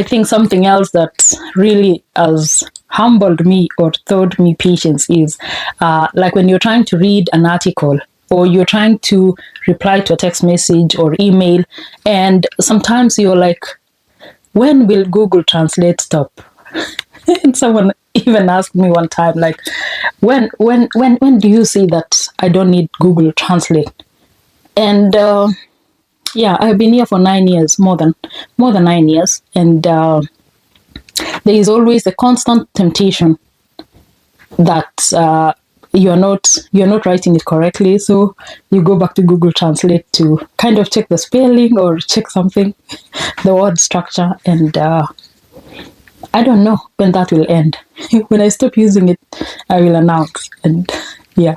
I think something else that really has humbled me or taught me patience is like when you're trying to read an article or you're trying to reply to a text message or email, and sometimes you're like, when will Google Translate stop? And someone even asked me one time, like, when do you see that I don't need Google Translate? And yeah, I've been here for 9 years, more than 9 years, and there is always a constant temptation that you're not writing it correctly, so you go back to Google Translate to kind of check the spelling or check something, the word structure, and I don't know when that will end. When I stop using it, I will announce. And yeah,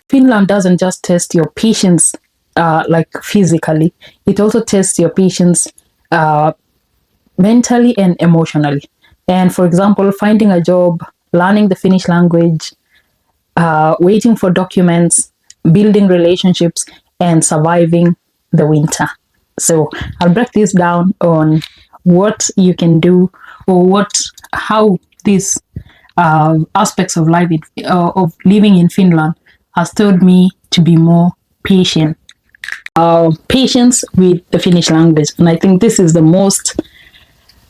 Finland doesn't just test your patience like physically; it also tests your patience mentally and emotionally. And for example, finding a job, learning the Finnish language, waiting for documents, building relationships, and surviving the winter. So I'll break this down on what you can do, or how these aspects of life of living in Finland has taught me to be more patient. Patience with the Finnish language, and I think this is the most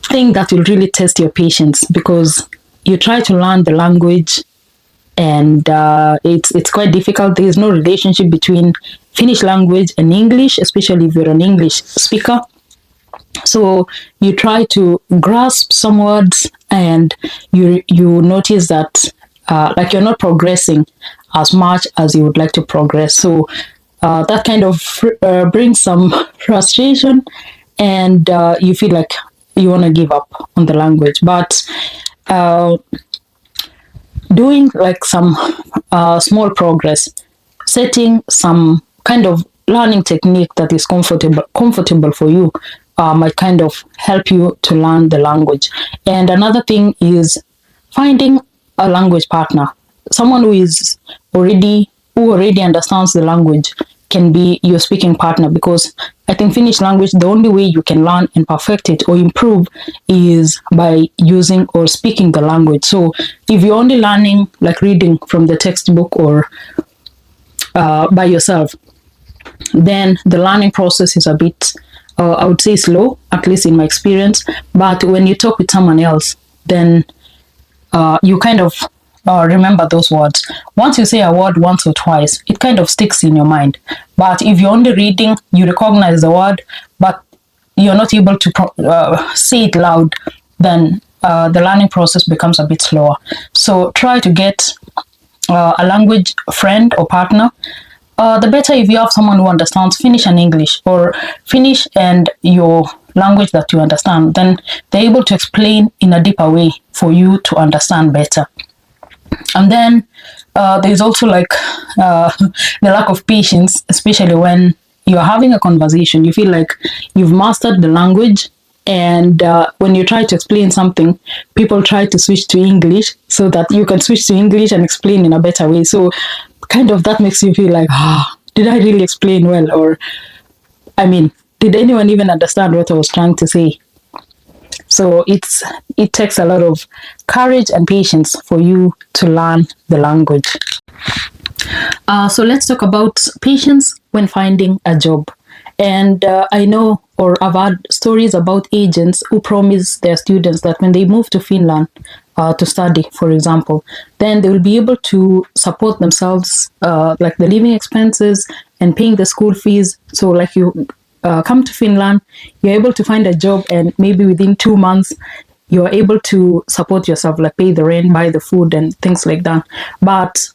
thing that will really test your patience, because you try to learn the language and it's quite difficult. There is no relationship between Finnish language and English, especially if you're an English speaker. So you try to grasp some words and you notice that like you're not progressing as much as you would like to progress. So that kind of brings some frustration, and you feel like you want to give up on the language. But doing like some small progress, setting some kind of learning technique that is comfortable for you might kind of help you to learn the language. And another thing is finding a language partner, someone who already understands the language can be your speaking partner, because I think Finnish language, the only way you can learn and perfect it or improve is by using or speaking the language. So if you're only learning like reading from the textbook or by yourself, then the learning process is a bit, I would say, slow, at least in my experience. But when you talk with someone else, then you kind of remember those words. Once you say a word once or twice, it kind of sticks in your mind. But if you're only reading, you recognize the word, but you're not able to say it loud, then the learning process becomes a bit slower. So try to get a language friend or partner. The better if you have someone who understands Finnish and English, or Finnish and your language that you understand, then they're able to explain in a deeper way for you to understand better. And then there's also like the lack of patience, especially when you're having a conversation. You feel like you've mastered the language, and when you try to explain something, people try to switch to English so that you can switch to English and explain in a better way. So kind of that makes you feel like, did I really explain well? Or, I mean, did anyone even understand what I was trying to say? So it takes a lot of courage and patience for you to learn the language. So let's talk about patience when finding a job. And I know, or I've heard stories about agents who promise their students that when they move to Finland to study, for example, then they will be able to support themselves, like the living expenses and paying the school fees. So like you come to Finland, you're able to find a job, and maybe within 2 months, you're able to support yourself, like pay the rent, buy the food and things like that. But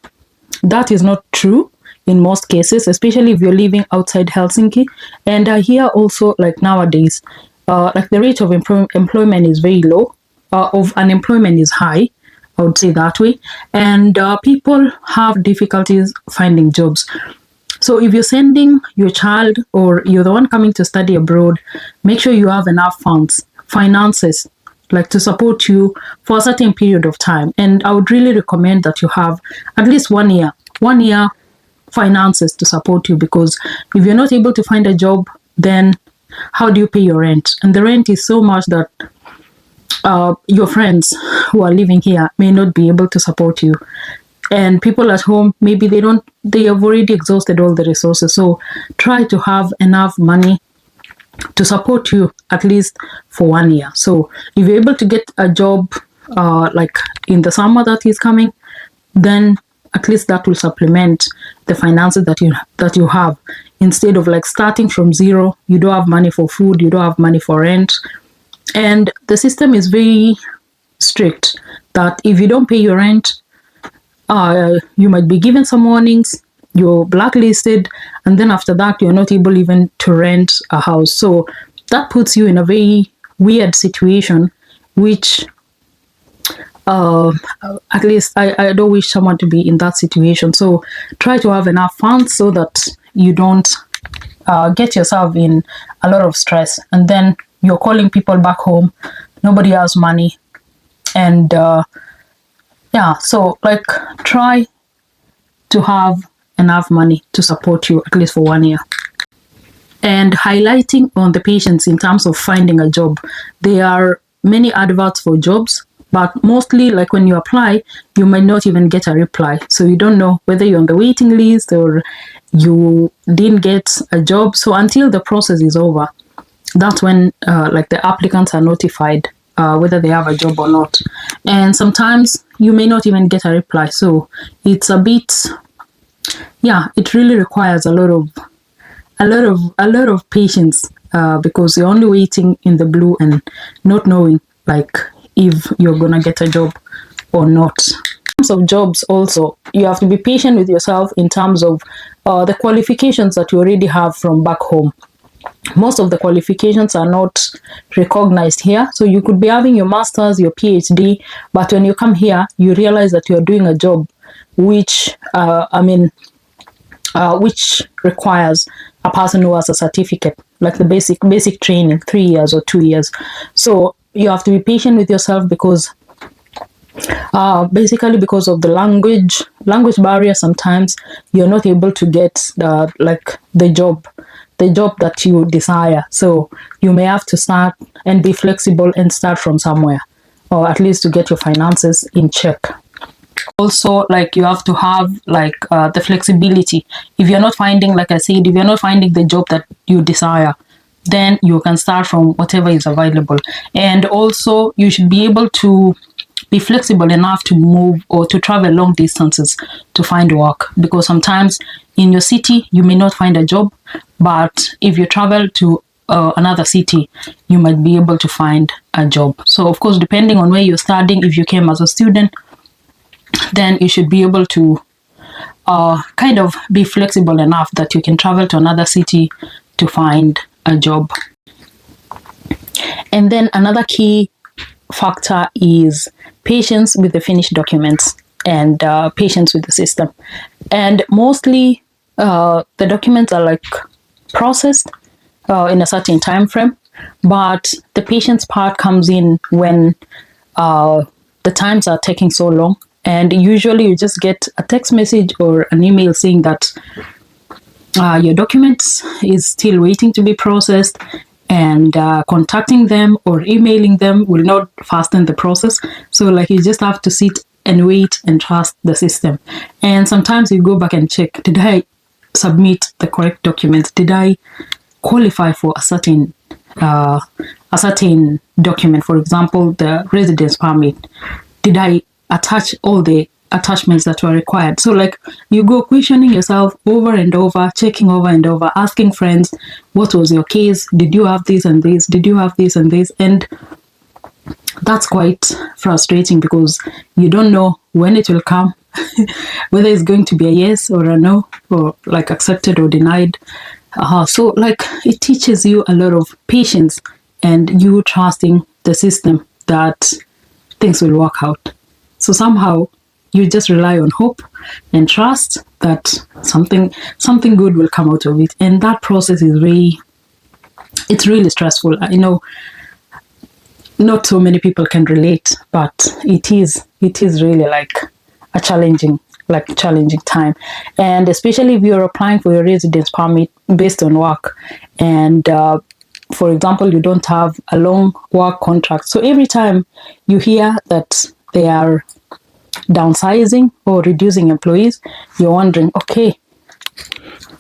that is not true in most cases, especially if you're living outside Helsinki. And here also, like nowadays, like the rate of employment is very low, of unemployment is high, I would say that way. And people have difficulties finding jobs. So if you're sending your child, or you're the one coming to study abroad, make sure you have enough funds, finances, like to support you for a certain period of time. And I would really recommend that you have at least 1 year finances to support you, because if you're not able to find a job, then how do you pay your rent? And the rent is so much that your friends who are living here may not be able to support you, and people at home, maybe they have already exhausted all the resources. So try to have enough money to support you at least for 1 year. So if you're able to get a job like in the summer that is coming, then at least that will supplement the finances that you have, instead of like starting from zero. You don't have money for food, you don't have money for rent, and the system is very strict that if you don't pay your rent, you might be given some warnings, you're blacklisted, and then after that you're not able even to rent a house. So that puts you in a very weird situation, which at least I don't wish someone to be in that situation. So try to have enough funds so that you don't get yourself in a lot of stress, and then you're calling people back home, nobody has money, and yeah, so like try to have enough money to support you at least for 1 year. And highlighting on the patients in terms of finding a job, there are many adverts for jobs, but mostly like when you apply, you might not even get a reply. So you don't know whether you're on the waiting list or you didn't get a job. So until the process is over, that's when like the applicants are notified whether they have a job or not. And sometimes you may not even get a reply. So it's a bit, yeah, it really requires a lot of patience, because you're only waiting in the blue and not knowing like if you're gonna get a job or not. In terms of jobs also, you have to be patient with yourself in terms of the qualifications that you already have from back home. Most of the qualifications are not recognized here. So you could be having your master's, your PhD, but when you come here, you realize that you're doing a job which which requires a person who has a certificate, like the basic training, 3 years or 2 years. So you have to be patient with yourself, because basically because of the language barrier, sometimes you're not able to get the job that you desire. So you may have to start and be flexible and start from somewhere, or at least to get your finances in check. Also, like you have to have like the flexibility. If you're not finding, like I said, if you're not finding the job that you desire, then you can start from whatever is available. And also you should be able to be flexible enough to move or to travel long distances to find work, because sometimes in your city you may not find a job, but if you travel to another city, you might be able to find a job. So of course, depending on where you're studying, if you came as a student, then you should be able to kind of be flexible enough that you can travel to another city to find a job. And then another key factor is patience with the Finnish documents and patience with the system. And mostly the documents are like processed in a certain time frame, but the patience part comes in when the times are taking so long. And usually you just get a text message or an email saying that your documents is still waiting to be processed, and contacting them or emailing them will not fasten the process. So like you just have to sit and wait and trust the system. And sometimes you go back and check, did I submit the correct documents? Did I qualify for a certain document? For example, the residence permit. Did I attach all the attachments that were required? So like you go questioning yourself over and over, checking over and over, asking friends, what was your case? Did you have this and this? Did you have this and this? And that's quite frustrating, because you don't know when it will come, whether it's going to be a yes or a no, or like accepted or denied. So like it teaches you a lot of patience and you trusting the system that things will work out. So somehow you just rely on hope and trust that something good will come out of it. And that process is it's really stressful. I know not so many people can relate, but it is really like a challenging time. And especially if you're applying for your residence permit based on work, and for example, you don't have a long work contract. So every time you hear that they are downsizing or reducing employees, you're wondering, okay,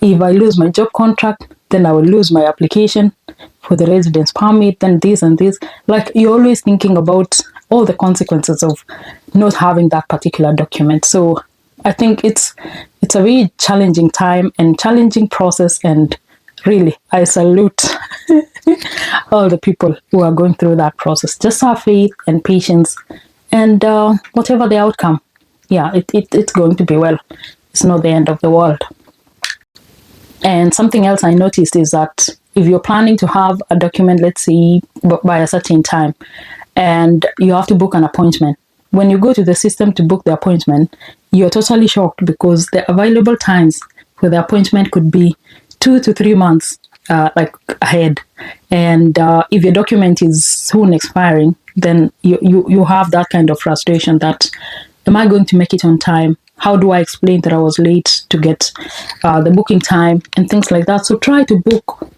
if I lose my job contract, then I will lose my application for the residence permit, then this and this. Like, you're always thinking about all the consequences of not having that particular document. So I think it's a very challenging time and challenging process, and really, I salute all the people who are going through that process. Just have faith and patience, and whatever the outcome, yeah, it's going to be well. It's not the end of the world. And something else I noticed is that if you're planning to have a document, let's say by a certain time, and you have to book an appointment, when you go to the system to book the appointment, you're totally shocked because the available times for the appointment could be 2 to 3 months like ahead. And if your document is soon expiring, then you have that kind of frustration that, am I going to make it on time? How do I explain that I was late to get the booking time and things like that? So try to book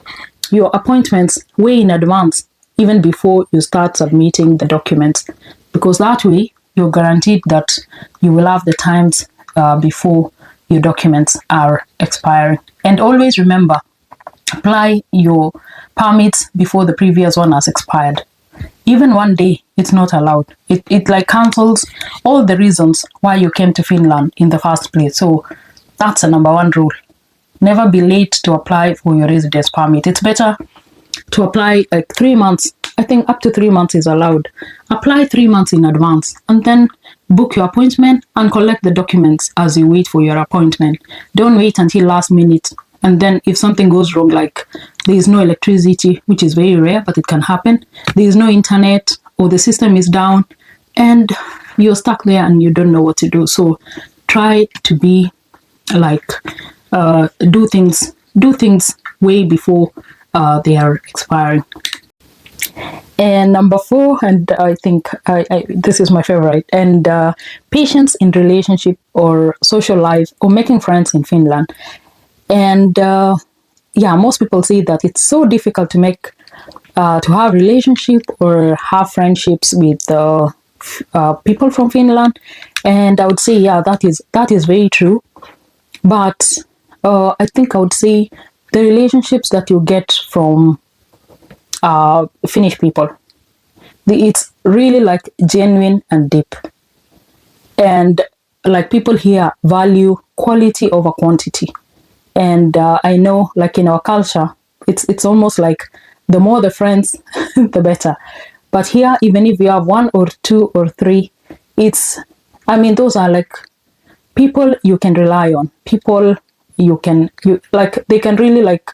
your appointments way in advance, even before you start submitting the documents, because that way you're guaranteed that you will have the times before your documents are expiring. And always remember, apply your permits before the previous one has expired. Even one day, it's not allowed. It like cancels all the reasons why you came to Finland in the first place. So that's a number one rule. Never be late to apply for your residence permit. It's better to apply like 3 months. I think up to 3 months is allowed. Apply 3 months in advance and then book your appointment and collect the documents as you wait for your appointment. Don't wait until last minute. And then if something goes wrong, like there is no electricity, which is very rare, but it can happen. There is no internet, or the system is down, and you're stuck there and you don't know what to do. So try to be like, do things way before they are expiring. And number 4, and I think this is my favorite, and patience in relationship or social life or making friends in Finland. And yeah, most people say that it's so difficult to make to have relationship or have friendships with people from Finland. And I would say, yeah, that is very true. But I think I would say the relationships that you get from Finnish people, it's really like genuine and deep. And like, people here value quality over quantity. And I know, like, in our culture, it's almost like the more the friends, the better. But here, even if you have 1 or 2 or 3, those are like people you can rely on. People you like, they can really like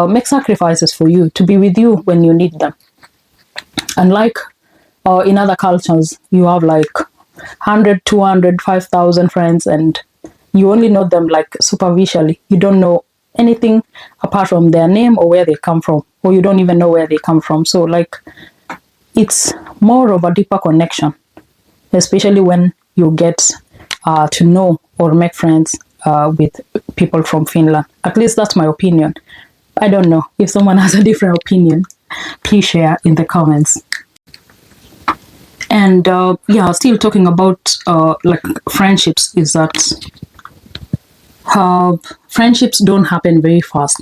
make sacrifices for you to be with you when you need them. Unlike in other cultures, you have like 100, 200, 5,000 friends, and you only know them like superficially. You don't know anything apart from their name or where they come from, or you don't even know where they come from. So like, it's more of a deeper connection, especially when you get to know or make friends with people from Finland. At least that's my opinion. I don't know. If someone has a different opinion, please share in the comments. And yeah, still talking about like friendships, is that friendships don't happen very fast.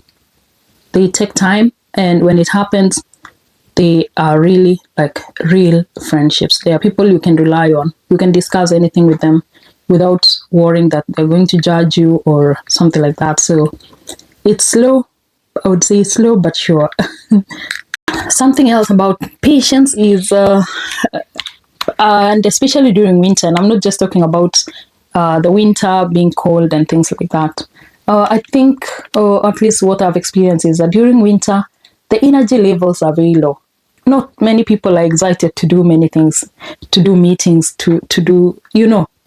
They take time, and when it happens, they are really like real friendships. They are people you can rely on. You can discuss anything with them without worrying that they're going to judge you or something like that. So it's slow. I would say slow but sure. Something else about patience is, and especially during winter, and I'm not just talking about the winter being cold and things like that. I think, at least what I've experienced, is that during winter, the energy levels are very low. Not many people are excited to do many things, to do meetings, to do,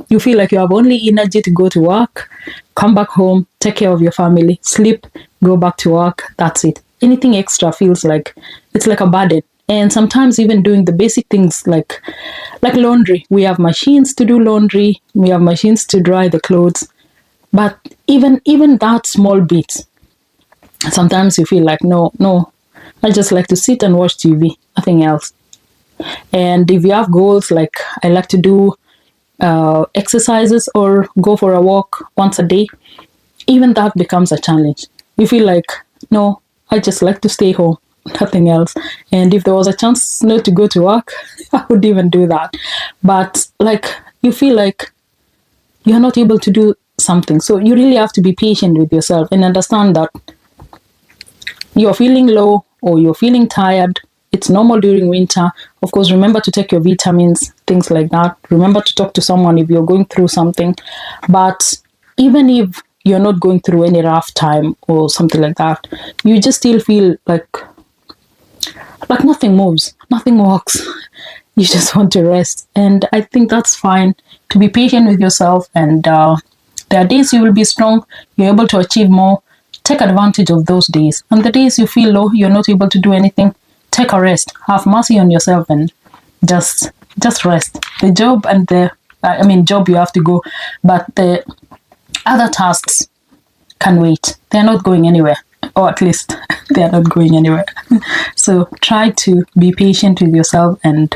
you feel like you have only energy to go to work, come back home, take care of your family, sleep, go back to work. That's it. Anything extra feels like it's like a burden. And sometimes even doing the basic things like laundry. We have machines to do laundry. We have machines to dry the clothes. But even that small bit, sometimes you feel like, no, I just like to sit and watch TV, nothing else. And if you have goals, like I like to do exercises or go for a walk once a day, even that becomes a challenge. You feel like, no, I just like to stay home, nothing else. And if there was a chance not to go to work, I would even do that. But like, you feel like you're not able to do something. So you really have to be patient with yourself and understand that you're feeling low or you're feeling tired. It's normal during winter. Of course, remember to take your vitamins, things like that. Remember to talk to someone if you're going through something. But even if you're not going through any rough time or something like that, you just still feel like nothing moves, nothing works. You just want to rest. And I think that's fine, to be patient with yourself. And there are days you will be strong, you're able to achieve more. Take advantage of those days. And the days you feel low, you're not able to do anything, take a rest. Have mercy on yourself and just rest. The job and job you have to go, but the other tasks can wait. They're not going anywhere, or at least they're not going anywhere. So try to be patient with yourself and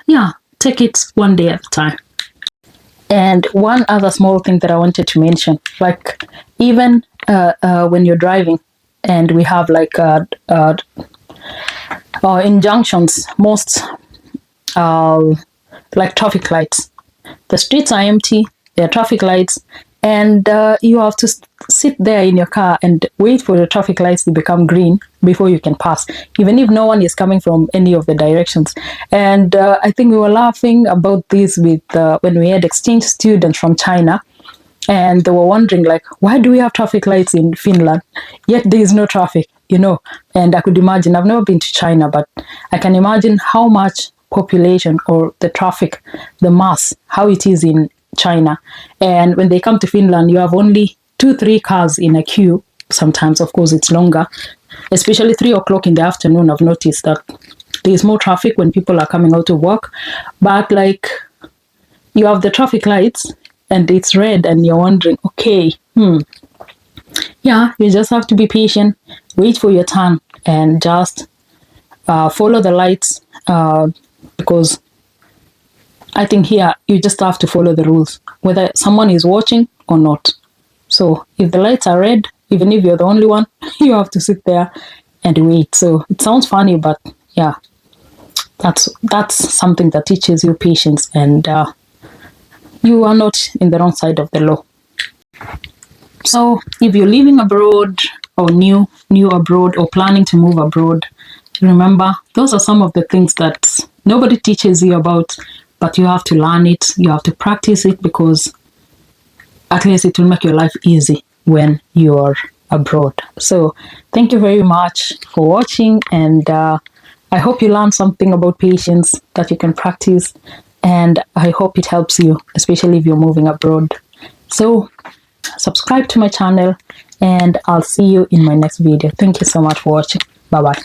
yeah, take it one day at a time. And one other small thing that I wanted to mention, like even when you're driving and we have like injunctions, most like traffic lights. The streets are empty, there are traffic lights, and you have to sit there in your car and wait for the traffic lights to become green before you can pass, even if no one is coming from any of the directions. And I think we were laughing about this with when we had exchange students from China, and they were wondering like, why do we have traffic lights in Finland yet there is no traffic, you know? And I could imagine, I've never been to China, but I can imagine how much population or the traffic, the mass, how it is in China. And when they come to Finland, you have only 2-3 cars in a queue. Sometimes, of course, it's longer, especially 3 o'clock in the afternoon. I've noticed that there's more traffic when people are coming out of work. But like, you have the traffic lights and it's red and you're wondering, okay, yeah, you just have to be patient, wait for your turn, and just follow the lights, because I think here you just have to follow the rules, whether someone is watching or not. So if the lights are red, even if you're the only one, you have to sit there and wait. So it sounds funny, but yeah, that's something that teaches you patience, and you are not in the wrong side of the law. So if you're living abroad or new abroad or planning to move abroad, remember, those are some of the things that nobody teaches you about, but you have to learn it, you have to practice it, because at least it will make your life easy when you're abroad. So thank you very much for watching, and I hope you learned something about patience that you can practice, and I hope it helps you, especially if you're moving abroad. So subscribe to my channel, and I'll see you in my next video. Thank you so much for watching. Bye bye.